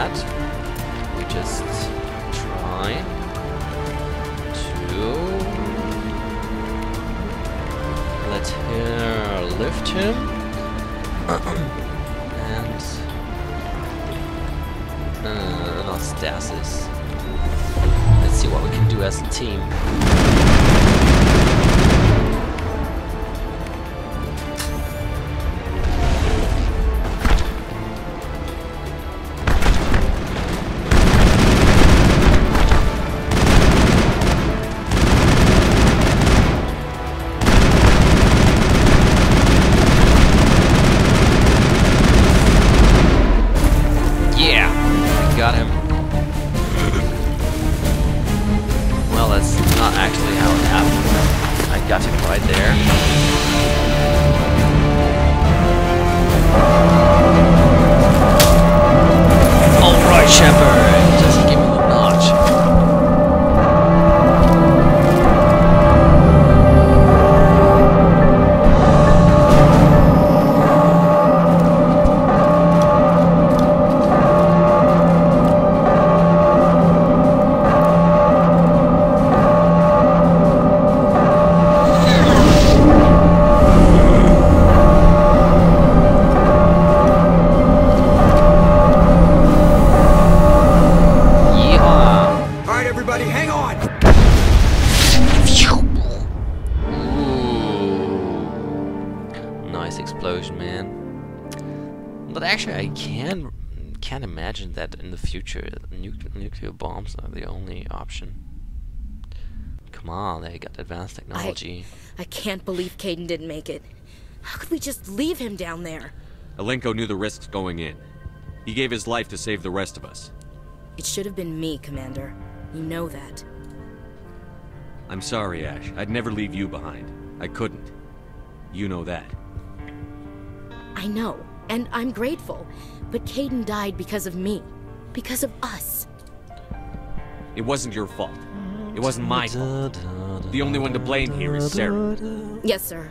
that, we just try to let her lift him and not stasis. Let's see what we can do as a team. Got him. Well, that's not actually how it happened. I got him right there. Alright, Shepard. Just give me the notch. Explosion, man. But actually, I can't imagine that in the future nuclear bombs are the only option. Come on, they got advanced technology. I can't believe Kaidan didn't make it. How could we just leave him down there? Alenko knew the risks going in. He gave his life to save the rest of us. It should have been me, Commander. You know that. I'm sorry, Ash. I'd never leave you behind. I couldn't. You know that. I know, and I'm grateful. But Kaidan died because of me. Because of us. It wasn't your fault. It wasn't my fault. The only one to blame here is Sarah. Yes, sir.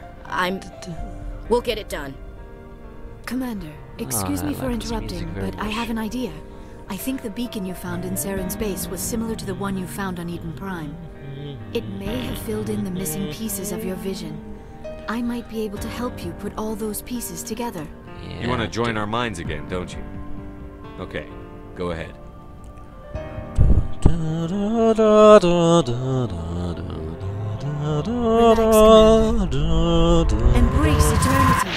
We'll get it done. Commander, excuse me for interrupting, but I have an idea. I think the beacon you found in Saren's base was similar to the one you found on Eden Prime. It may have filled in the missing pieces of your vision. I might be able to help you put all those pieces together. You want to join our minds again, don't you? Okay, go ahead. Embrace eternity.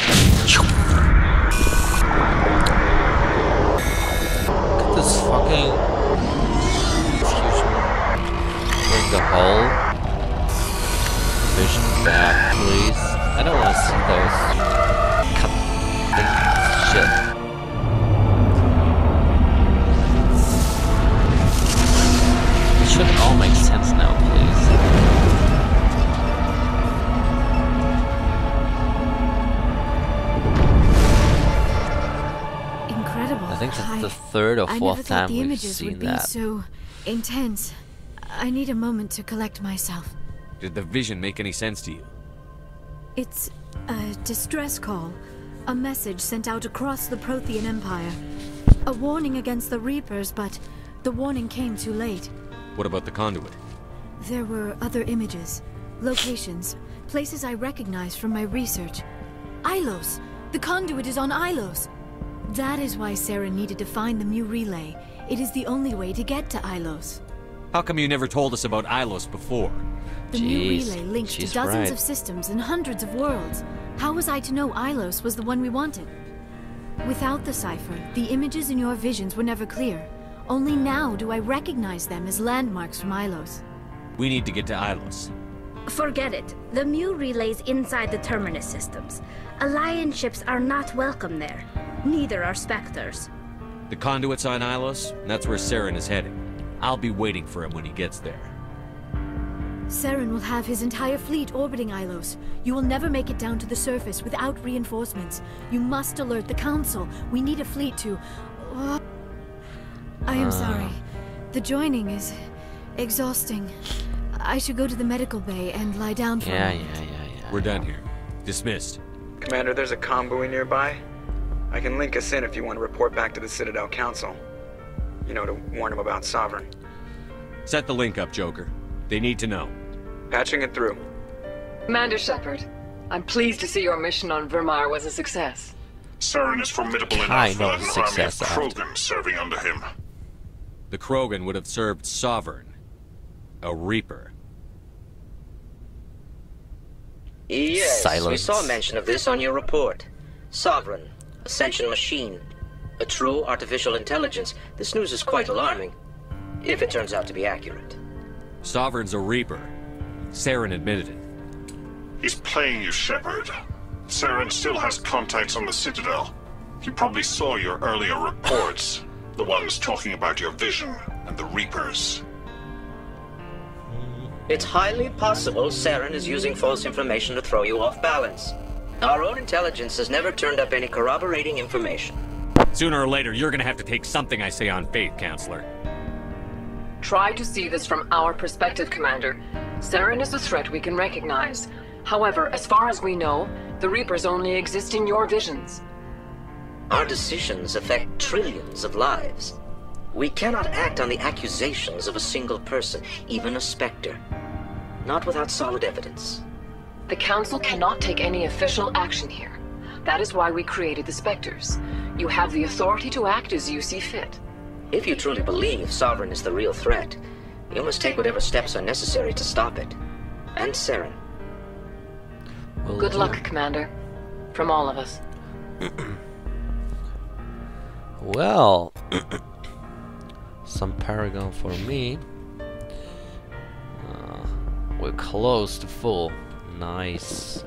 Look at this fucking fusion. Bring the whole vision back, please. I don't want to see those cut shit. It should all make sense now, please. Incredible. I think that's the third or fourth time the we've images seen would be that. so intense. I need a moment to collect myself. Did the vision make any sense to you? It's a distress call. A message sent out across the Prothean Empire. A warning against the Reapers, but the warning came too late. What about the conduit? There were other images, locations, places I recognized from my research. Ilos! The conduit is on Ilos! That is why Sarah needed to find the Mu relay. It is the only way to get to Ilos. How come you never told us about Ilos before? The Mu relay linked to dozens of systems and hundreds of worlds. How was I to know Ilos was the one we wanted? Without the cipher, the images in your visions were never clear. Only now do I recognize them as landmarks from Ilos. We need to get to Ilos. Forget it. The Mu relay's inside the Terminus systems. Alliance ships are not welcome there. Neither are Spectres. The conduit's on Ilos, and that's where Saren is heading. I'll be waiting for him when he gets there. Saren will have his entire fleet orbiting Ilos. You will never make it down to the surface without reinforcements. You must alert the Council. We need a fleet to... I am sorry. The joining is exhausting. I should go to the medical bay and lie down for a moment. We're done here. Dismissed. Commander, there's a comm buoy nearby. I can link us in if you want to report back to the Citadel Council. You know, to warn him about Sovereign. Set the link up, Joker. They need to know. Patching it through. Commander Shepard, I'm pleased to see your mission on Vermeer was a success. Saren is formidable Kind enough of for an army of success after. Krogan serving under him. The Krogan would have served Sovereign. A Reaper. Yes, we Silence. saw mention of this on your report. Sovereign, Ascension machine, a true artificial intelligence. This news is quite alarming, if it turns out to be accurate. Sovereign's a Reaper. Saren admitted it. He's playing you, Shepard. Saren still has contacts on the Citadel. You probably saw your earlier reports. The ones talking about your vision and the Reapers. It's highly possible Saren is using false information to throw you off balance. Our own intelligence has never turned up any corroborating information. Sooner or later, you're gonna have to take something I say on faith, Counselor. Try to see this from our perspective, Commander. Saren is a threat we can recognize. However, as far as we know, the Reapers only exist in your visions. Our decisions affect trillions of lives. We cannot act on the accusations of a single person, even a Spectre. Not without solid evidence. The Council cannot take any official action here. That is why we created the Spectres. You have the authority to act as you see fit. If you truly believe Sovereign is the real threat, you must take whatever steps are necessary to stop it. And Saren. Good luck, Commander. From all of us. Well, some Paragon for me. We're close to full. Nice.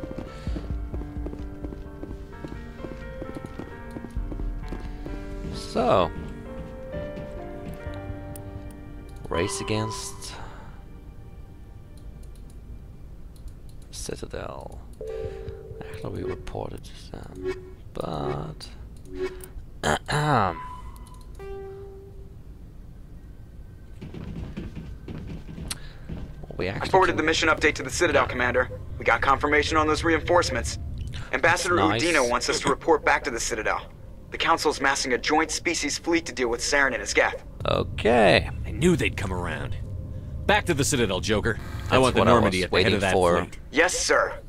So, race against Citadel. Actually, we reported them, but we actually I forwarded the mission update to the Citadel, Commander. We got confirmation on those reinforcements. Ambassador Nice. Udina wants us to report back to the Citadel. The Council's massing a joint species fleet to deal with Saren and his geth. Okay. I knew they'd come around. Back to the Citadel, Joker. I That's want the what I Normandy was at the head waiting of that for. fleet. Yes, sir.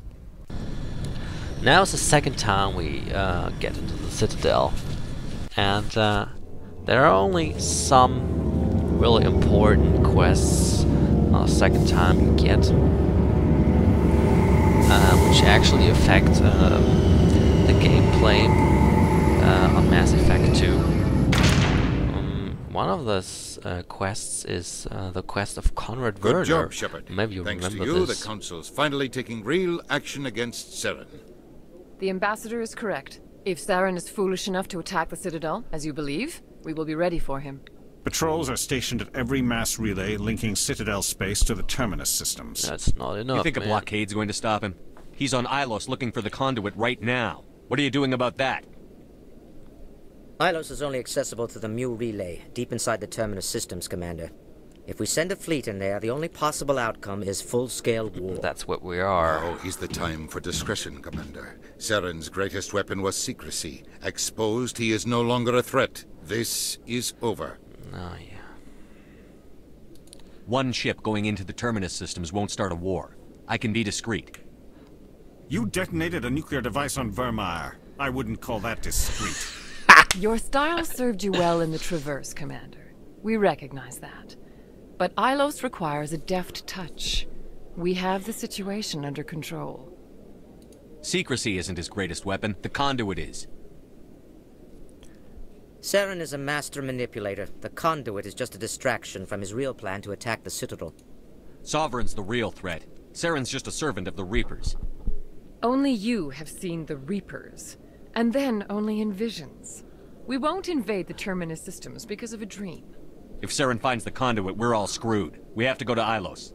Now it's the second time we get into the Citadel, and there are only some really important quests second time you get, which actually affect the gameplay on Mass Effect 2. One of those quests is the quest of Conrad Werner. Good job, Shepard. Maybe you Thanks to remember you, this. the Council's finally taking real action against Saren. The Ambassador is correct. If Saren is foolish enough to attack the Citadel, as you believe, we will be ready for him. Patrols are stationed at every mass relay linking Citadel space to the Terminus systems. That's not enough, You think a man. blockade's going to stop him? He's on Ilos looking for the conduit right now. What are you doing about that? Ilos is only accessible to the Mu relay, deep inside the Terminus systems, Commander. If we send a fleet in there, the only possible outcome is full-scale war. That's what we are. Now is the time for discretion, Commander. Saren's greatest weapon was secrecy. Exposed, he is no longer a threat. This is over. Oh, yeah. One ship going into the Terminus systems won't start a war. I can be discreet. You detonated a nuclear device on Vermeer. I wouldn't call that discreet. Your style served you well in the Traverse, Commander. We recognize that. But Ilos requires a deft touch. We have the situation under control. Secrecy isn't his greatest weapon. The conduit is. Saren is a master manipulator. The conduit is just a distraction from his real plan to attack the Citadel. Sovereign's the real threat. Saren's just a servant of the Reapers. Only you have seen the Reapers, and then only in visions. We won't invade the Terminus systems because of a dream. If Saren finds the conduit, we're all screwed. We have to go to Ilos.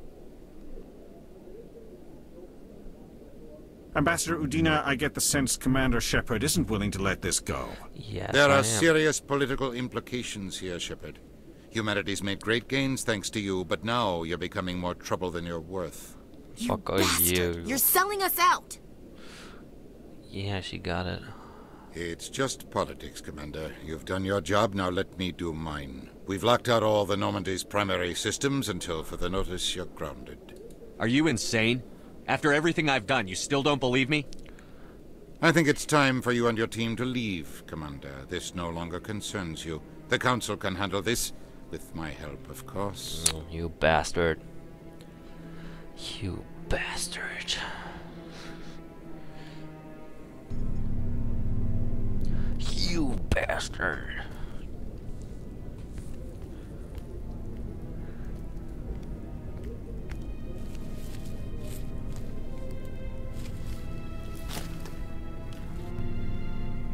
Ambassador Udina, I get the sense Commander Shepard isn't willing to let this go. Yes, There I are am. serious political implications here, Shepard. Humanity's made great gains thanks to you, but now you're becoming more trouble than you're worth. Fuck are you? You're selling us out! Yeah, she got it. It's just politics, Commander. You've done your job, now let me do mine. We've locked out all the Normandy's primary systems until further notice you're grounded. Are you insane? After everything I've done, you still don't believe me? I think it's time for you and your team to leave, Commander. This no longer concerns you. The Council can handle this, with my help, of course. Oh, you bastard. You bastard. You bastard.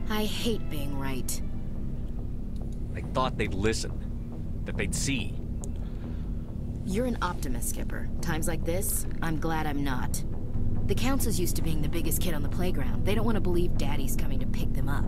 I hate being right. I thought they'd listen. That they'd see. You're an optimist, Skipper. Times like this, I'm glad I'm not. The Council's used to being the biggest kid on the playground. They don't want to believe Daddy's coming to pick them up.